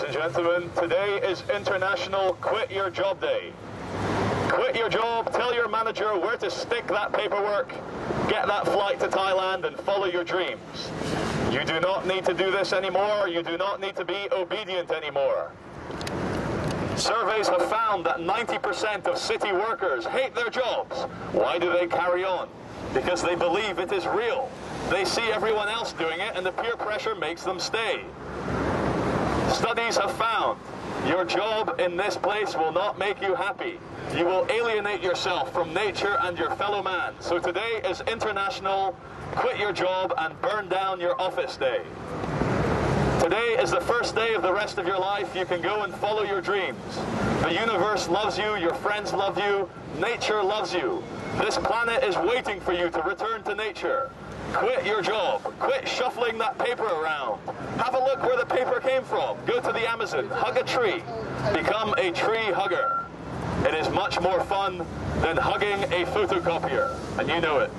and gentlemen, today is International Quit Your Job Day. Quit your job, tell your manager where to stick that paperwork, get that flight to Thailand and follow your dreams. You do not need to do this anymore, you do not need to be obedient anymore. Surveys have found that 90% of city workers hate their jobs. Why do they carry on? Because they believe it is real. They see everyone else doing it and the peer pressure makes them stay. Studies have found your job in this place will not make you happy. You will alienate yourself from nature and your fellow man. So today is International Quit Your Job and Burn Down Your Office Day. Today is the first day of the rest of your life. You can go and follow your dreams. The universe loves you, your friends love you, nature loves you. This planet is waiting for you to return to nature. Quit your job. Quit shuffling that paper around. Have a look where the paper came from. Go to the Amazon. Hug a tree. Become a tree hugger. It is much more fun than hugging a photocopier, and you know it.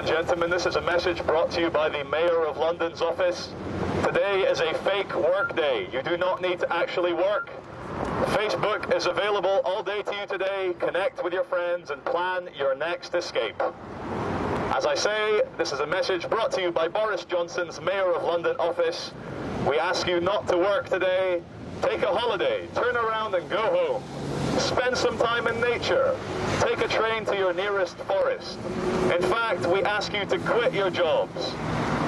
Gentlemen, this is a message brought to you by the Mayor of London's office. Today is a fake work day. You do not need to actually work. Facebook is available all day to you today. Connect with your friends and plan your next escape. As I say, this is a message brought to you by Boris Johnson's Mayor of London office. We ask you not to work today. Take a holiday. Turn around and go home. Spend some time in nature. Take a train to your nearest forest. In fact, we ask you to quit your jobs.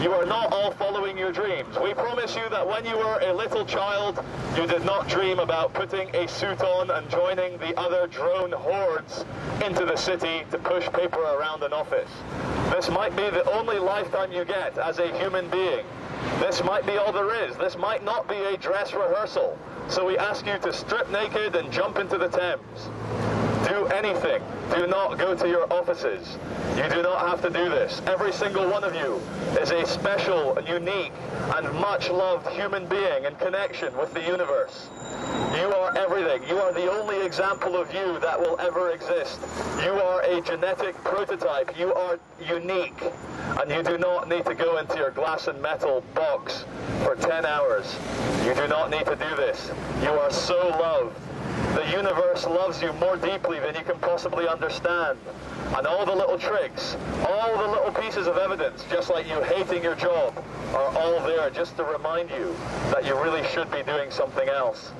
You are not all following your dreams. We promise you that when you were a little child, you did not dream about putting a suit on and joining the other drone hordes into the city to push paper around an office. This might be the only lifetime you get as a human being. This might be all there is. This might not be a dress rehearsal. So we ask you to strip naked and jump into the Thames. Do anything. Do not go to your offices. You do not have to do this. Every single one of you is a special, unique, and much-loved human being in connection with the universe. You are everything. You are the only example of you that will ever exist. You are a genetic prototype. You are unique. And you do not need to go into your glass and metal box for 10 hours. You do not need to do this. You are so loved. The universe loves you more deeply than you can possibly understand. And all the little tricks, all the little pieces of evidence, just like you hating your job, are all there just to remind you that you really should be doing something else.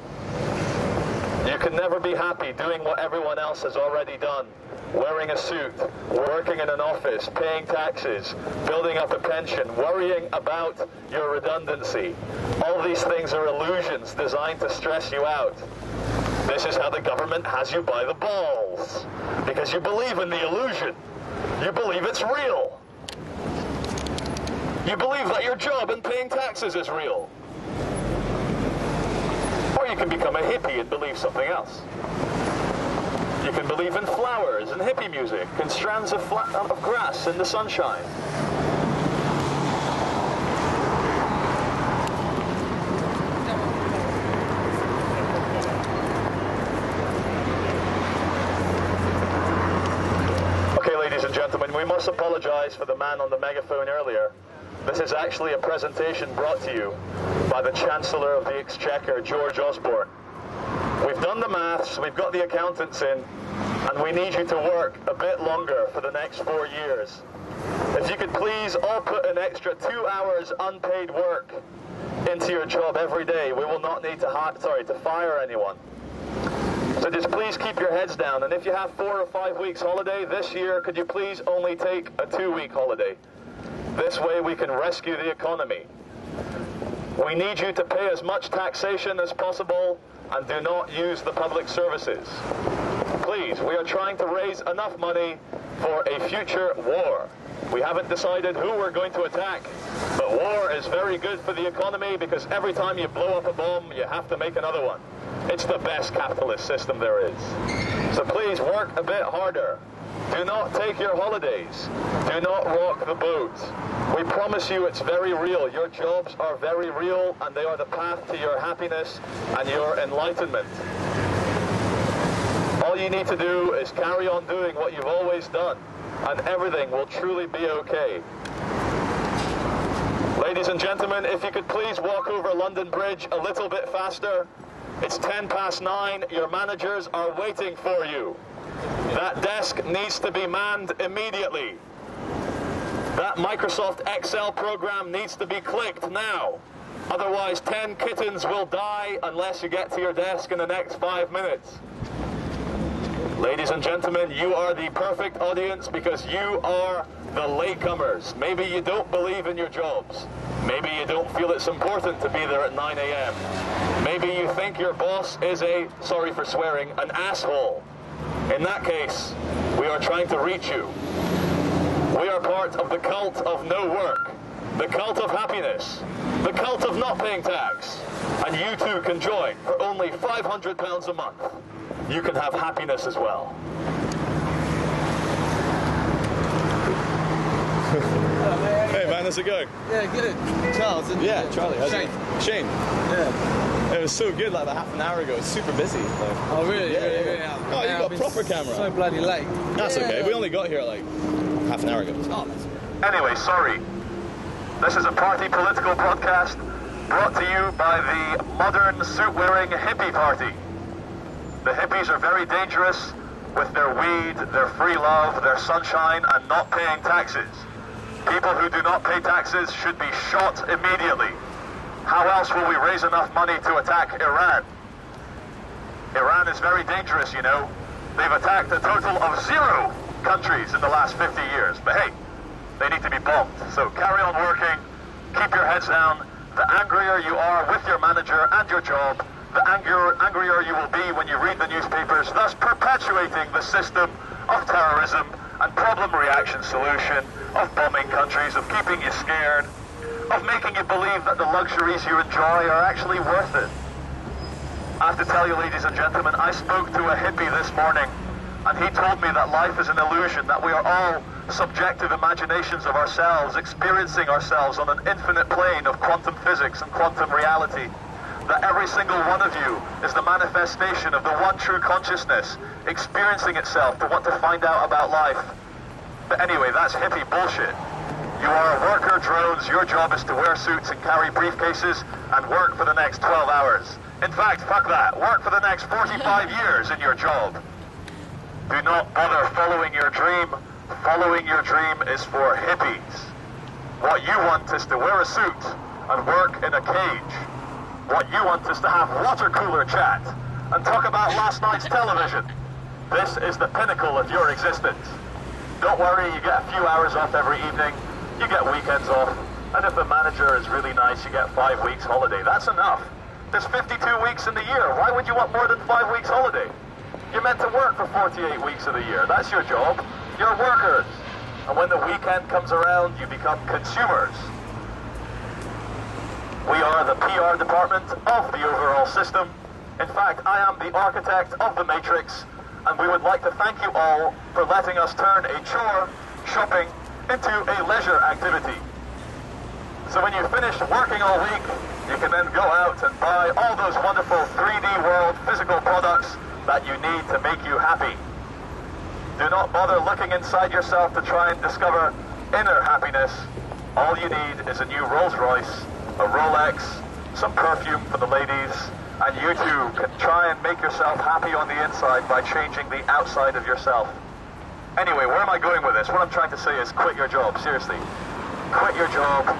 You can never be happy doing what everyone else has already done. Wearing a suit, working in an office, paying taxes, building up a pension, worrying about your redundancy. All these things are illusions designed to stress you out. This is how the government has you by the balls. Because you believe in the illusion. You believe it's real. You believe that your job and paying taxes is real. Or you can become a hippie and believe something else. You can believe in flowers and hippie music and strands of grass in the sunshine. Okay, ladies and gentlemen, we must apologize for the man on the megaphone earlier. This is actually a presentation brought to you by the Chancellor of the Exchequer, George Osborne. We've done the maths, we've got the accountants in, and we need you to work a bit longer for the next 4 years. If you could please all put an extra 2 hours unpaid work into your job every day, we will not need to fire anyone. So just please keep your heads down, and if you have 4 or 5 weeks holiday this year, could you please only take a 2-week holiday? This way we can rescue the economy. We need you to pay as much taxation as possible and do not use the public services. Please, we are trying to raise enough money for a future war. We haven't decided who we're going to attack, but war is very good for the economy because every time you blow up a bomb, you have to make another one. It's the best capitalist system there is. So please work a bit harder. Do not take your holidays. Do not rock the boat. We promise you it's very real. Your jobs are very real, and they are the path to your happiness and your enlightenment. All you need to do is carry on doing what you've always done, and everything will truly be okay. Ladies and gentlemen, if you could please walk over London Bridge a little bit faster. It's 9:10. Your managers are waiting for you. That desk needs to be manned immediately. That Microsoft Excel program needs to be clicked now. Otherwise, 10 kittens will die unless you get to your desk in the next 5 minutes. Ladies and gentlemen, you are the perfect audience because you are the latecomers. Maybe you don't believe in your jobs. Maybe you don't feel it's important to be there at 9 a.m. Maybe you think your boss is sorry for swearing, an asshole. In that case, we are trying to reach you. We are part of the cult of no work, the cult of happiness, the cult of not paying tax. And you too can join for only £500 a month. You can have happiness as well. Hey man, how's it going? Yeah, good. Charles and yeah, Charlie. Shane. Shane. Yeah. It was so good like about half an hour ago. It's super busy. Oh really? Yeah, really, yeah. really? Oh, you got a proper camera. So bloody late. That's okay. We only got here like half an hour ago. Oh, that's... Anyway, sorry. This is a party political broadcast brought to you by the modern suit-wearing hippie party. The hippies are very dangerous with their weed, their free love, their sunshine, and not paying taxes. People who do not pay taxes should be shot immediately. How else will we raise enough money to attack Iran? Iran is very dangerous, you know. They've attacked a total of 0 countries in the last 50 years. But hey, they need to be bombed. So carry on working, keep your heads down. The angrier you are with your manager and your job, the angrier you will be when you read the newspapers, thus perpetuating the system of terrorism and problem reaction solution, of bombing countries, of keeping you scared, of making you believe that the luxuries you enjoy are actually worth it. I have to tell you, ladies and gentlemen, I spoke to a hippie this morning, and he told me that life is an illusion, that we are all subjective imaginations of ourselves, experiencing ourselves on an infinite plane of quantum physics and quantum reality. That every single one of you is the manifestation of the one true consciousness, experiencing itself to want to find out about life. But anyway, that's hippie bullshit. You are a worker drones. Your job is to wear suits and carry briefcases and work for the next 12 hours. In fact, fuck that. Work for the next 45 years in your job. Do not bother following your dream. Following your dream is for hippies. What you want is to wear a suit and work in a cage. What you want is to have water cooler chat and talk about last night's television. This is the pinnacle of your existence. Don't worry, you get a few hours off every evening, you get weekends off, and if the manager is really nice, you get 5 weeks holiday. That's enough. There's 52 weeks in the year. Why would you want more than 5 weeks holiday? You're meant to work for 48 weeks of the year. That's your job. You're workers. And when the weekend comes around, you become consumers. We are the PR department of the overall system. In fact, I am the architect of the Matrix, and we would like to thank you all for letting us turn a chore, shopping, into a leisure activity. So when you finish working all week, you can then go out and buy all those wonderful 3D world physical products that you need to make you happy. Do not bother looking inside yourself to try and discover inner happiness. All you need is a new Rolls Royce, a Rolex, some perfume for the ladies, and you too can try and make yourself happy on the inside by changing the outside of yourself. Anyway, where am I going with this? What I'm trying to say is quit your job, seriously. Quit your job.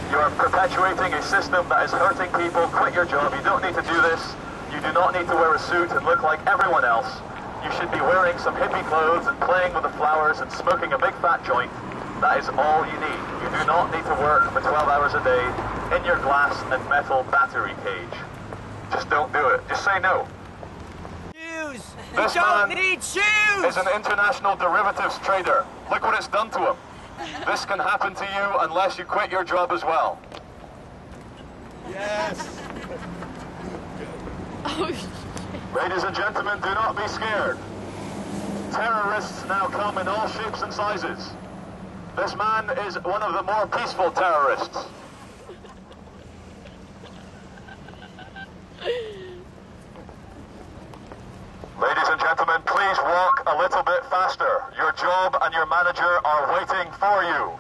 You are perpetuating a system that is hurting people. Quit your job. You don't need to do this. You do not need to wear a suit and look like everyone else. You should be wearing some hippie clothes and playing with the flowers and smoking a big fat joint. That is all you need. You do not need to work for 12 hours a day in your glass and metal battery cage. Just don't do it. Just say no. You shoes! This Don't man need shoes! is an international derivatives trader. Look what it's done to him. This can happen to you unless you quit your job as well. Yes. Oh, shit. Ladies and gentlemen, do not be scared. Terrorists now come in all shapes and sizes. This man is one of the more peaceful terrorists. Ladies and gentlemen, please walk a little bit faster. Your job and your manager are waiting for you.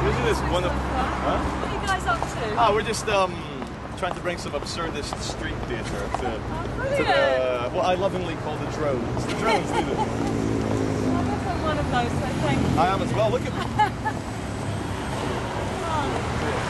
Isn't this one of... What are you guys up to? Oh, we're just trying to bring some absurdist street theatre to Brilliant. the, what I lovingly call the drones. The drones do it. I'm one of those, so thank you. I am as well. Look at me. Oh.